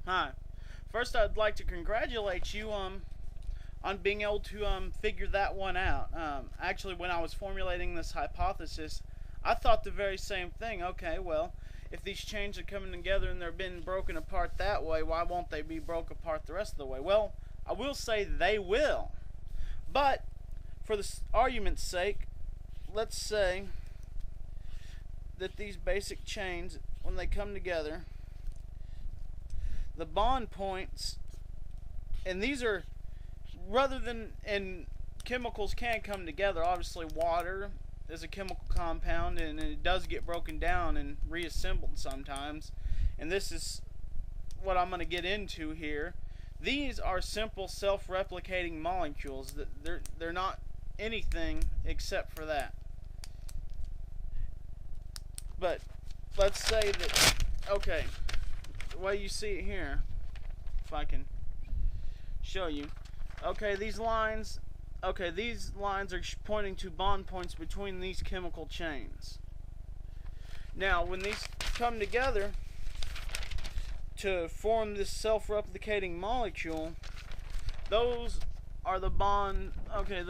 Hi. First, I'd like to congratulate you on being able to figure that one out. Actually, when I was formulating this hypothesis, I thought the very same thing. Okay, well, if these chains are coming together and they're being broken apart that way, why won't they be broke apart the rest of the way? Well, I will say they will. But for the argument's sake, let's say that these basic chains, when they come together, the bond points, and these are, rather than, and chemicals can come together. Obviously, water is a chemical compound, and it does get broken down and reassembled sometimes. And this is what I'm going to get into here. These are simple self-replicating molecules. They're not anything except for that. But let's say that, okay, the way you see it here, if I can show you. Okay, these lines are pointing to bond points between these chemical chains. Now, when these come together to form this self-replicating molecule, those are the bond, okay,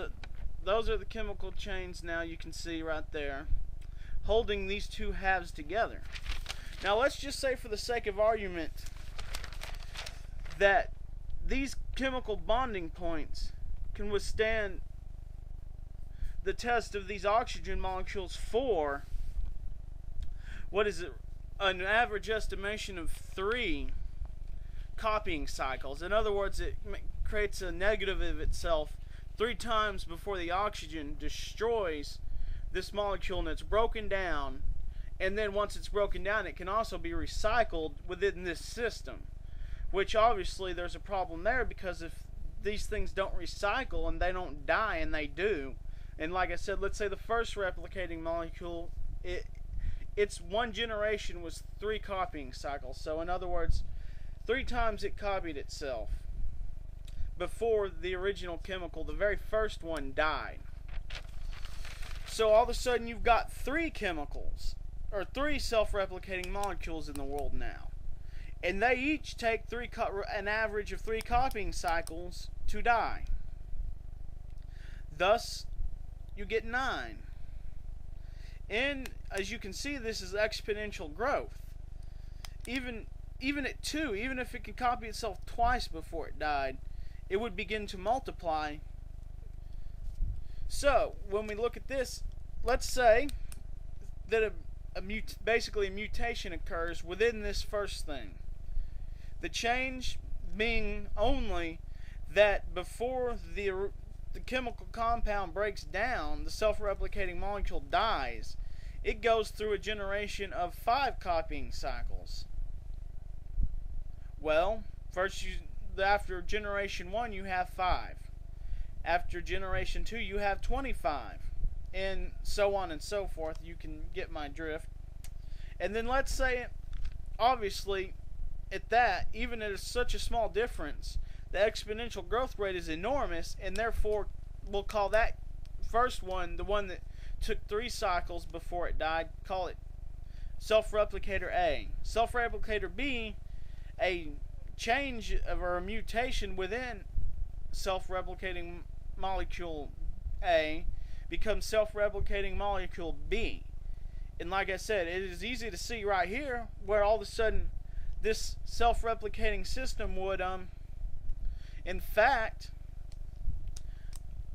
those are the chemical chains now you can see right there, holding these two halves together. Now, let's just say for the sake of argument that these chemical bonding points can withstand the test of these oxygen molecules for, what is it, an average estimation of 3 copying cycles. In other words, it creates a negative of itself 3 times before the oxygen destroys this molecule, and it's broken down. And then once it's broken down, it can also be recycled within this system, which obviously there's a problem there, because if these things don't recycle and they don't die, and they do, and like I said, let's say the first replicating molecule, its one generation was 3 copying cycles. So in other words, 3 times it copied itself before the original chemical, the very first one, died. So all of a sudden you've got 3 chemicals, or 3 self-replicating molecules in the world now, and they each take an average of 3 copying cycles to die. Thus, you get 9. And as you can see, this is exponential growth. Even at 2, even if it could copy itself twice before it died, it would begin to multiply. So when we look at this, let's say that basically a mutation occurs within this first thing. The change being only that before the chemical compound breaks down, the self-replicating molecule dies, it goes through a generation of 5 copying cycles. Well, first after generation 1 you have 5. After generation 2 you have 25. And so on and so forth. You can get my drift. And then let's say, obviously, at that, even at such a small difference, the exponential growth rate is enormous, and therefore we'll call that first one, the one that took 3 cycles before it died, call it self-replicator A. Self-replicator B, a change or a mutation within self-replicating molecule A, becomes self-replicating molecule B. And like I said, it is easy to see right here where all of a sudden this self-replicating system would in fact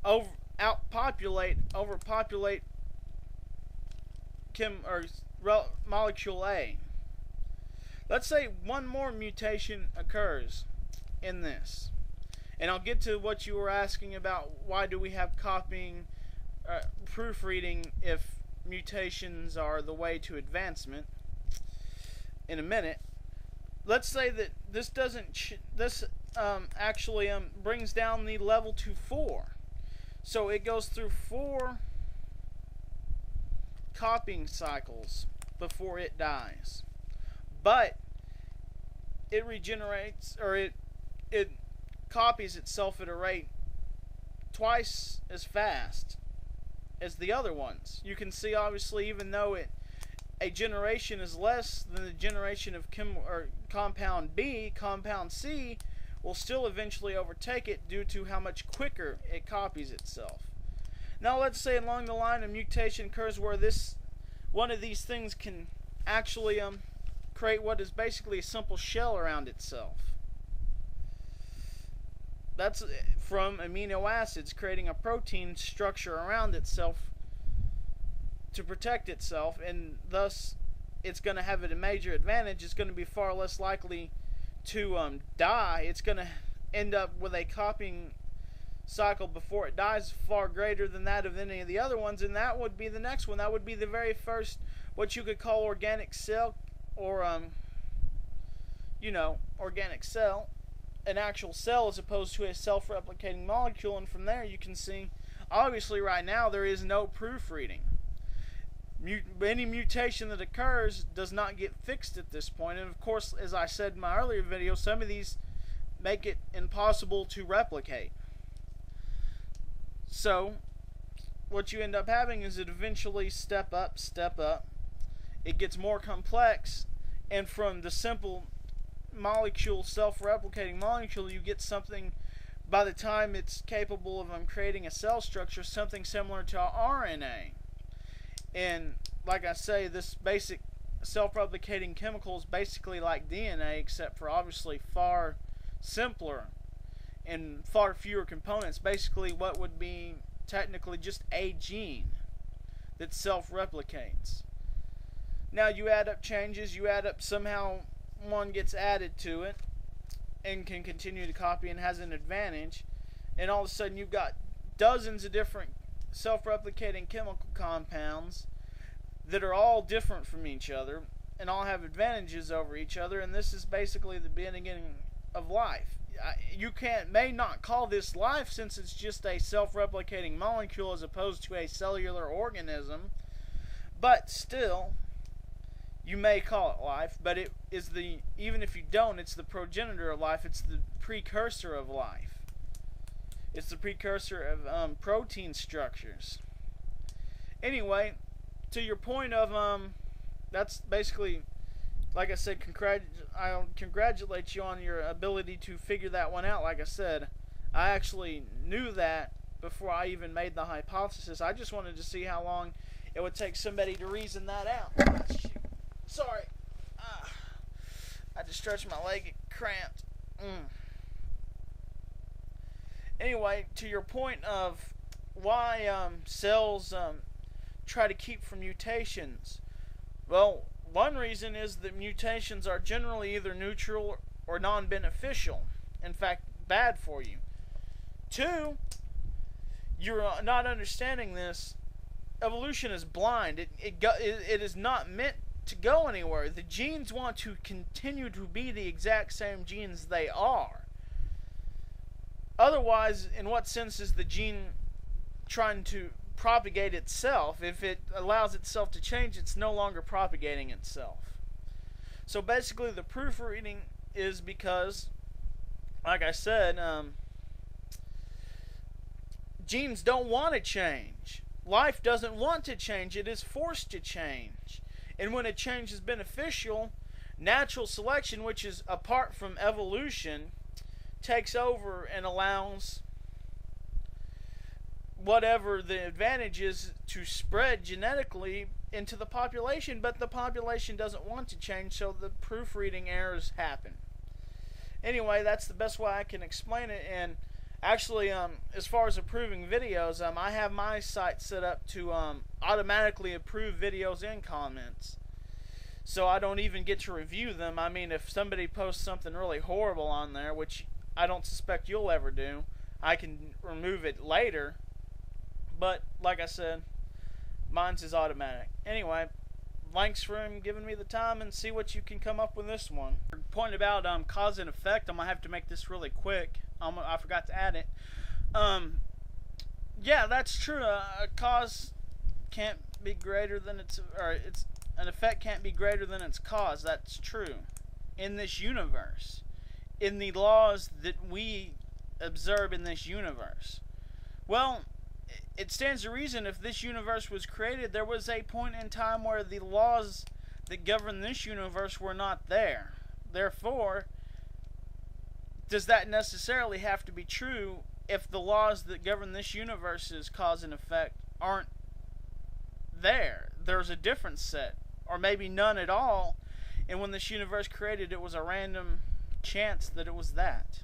overpopulate molecule A. Let's say one more mutation occurs in this, and I'll get to what you were asking about, why do we have copying, proofreading, if mutations are the way to advancement, in a minute. Let's say that this actually brings down the level to 4. So it goes through 4 copying cycles before it dies. But it regenerates, or it copies itself at a rate twice as fast as the other ones. You can see, obviously, even though a generation is less than the generation of compound B, compound C will still eventually overtake it due to how much quicker it copies itself. Now let's say along the line a mutation occurs where one of these things can actually create what is basically a simple shell around itself. That's from amino acids creating a protein structure around itself to protect itself, and thus it's going to have a major advantage. It's going to be far less likely to die. It's going to end up with a copying cycle before it dies far greater than that of any of the other ones, and that would be the next one. That would be the very first, what you could call organic cell, or organic cell, an actual cell as opposed to a self-replicating molecule. And from there you can see, obviously right now there is no proofreading. Any mutation that occurs does not get fixed at this point, and of course, as I said in my earlier video, some of these make it impossible to replicate. So what you end up having is it eventually step up, it gets more complex, and from the simple molecule, self-replicating molecule, you get something, by the time it's capable of creating a cell structure, something similar to RNA. And like I say, this basic self-replicating chemical is basically like DNA, except for obviously far simpler and far fewer components. Basically what would be technically just a gene that self-replicates. Now you add up changes, you add up, somehow one gets added to it and can continue to copy and has an advantage, and all of a sudden you've got dozens of different self-replicating chemical compounds that are all different from each other and all have advantages over each other, and this is basically the beginning of life. You may not call this life, since it's just a self-replicating molecule as opposed to a cellular organism, but still you may call it life. But it is even if you don't, it's the progenitor of life. It's the precursor of life. It's the precursor of protein structures. Anyway, to your point of that's basically, like I said, I'll congratulate you on your ability to figure that one out. Like I said, I actually knew that before I even made the hypothesis. I just wanted to see how long it would take somebody to reason that out. Ah, shoot. Sorry, I had to stretch my leg, it cramped. Anyway, to your point of why cells try to keep from mutations, well, one reason is that mutations are generally either neutral or non-beneficial, in fact bad for you. Two, you're not understanding this. Evolution is blind. It is not meant to go anywhere. The genes want to continue to be the exact same genes they are. Otherwise, in what sense is the gene trying to propagate itself? If it allows itself to change, it's no longer propagating itself. So basically the proofreading is because, like I said, genes don't want to change. Life doesn't want to change. It is forced to change. And when a change is beneficial, natural selection, which is apart from evolution, takes over and allows whatever the advantage is to spread genetically into the population, but the population doesn't want to change, so the proofreading errors happen. Anyway, that's the best way I can explain it. And actually, as far as approving videos, I have my site set up to automatically approve videos and comments, so I don't even get to review them. I mean, if somebody posts something really horrible on there, which I don't suspect you'll ever do, I can remove it later. But like I said, mine's is automatic. Anyway, thanks for giving me the time, and see what you can come up with this one. Point about cause and effect, I'm gonna have to make this really quick. I forgot to add it. Yeah, that's true. A cause can't be greater than an effect can't be greater than its cause. That's true in this universe, in the laws that we observe in this universe. Well, it stands to reason, if this universe was created, there was a point in time where the laws that govern this universe were not there. Therefore, does that necessarily have to be true if the laws that govern this universe's cause and effect aren't there? There's a different set, or maybe none at all, and when this universe created, it was a random chance that it was that.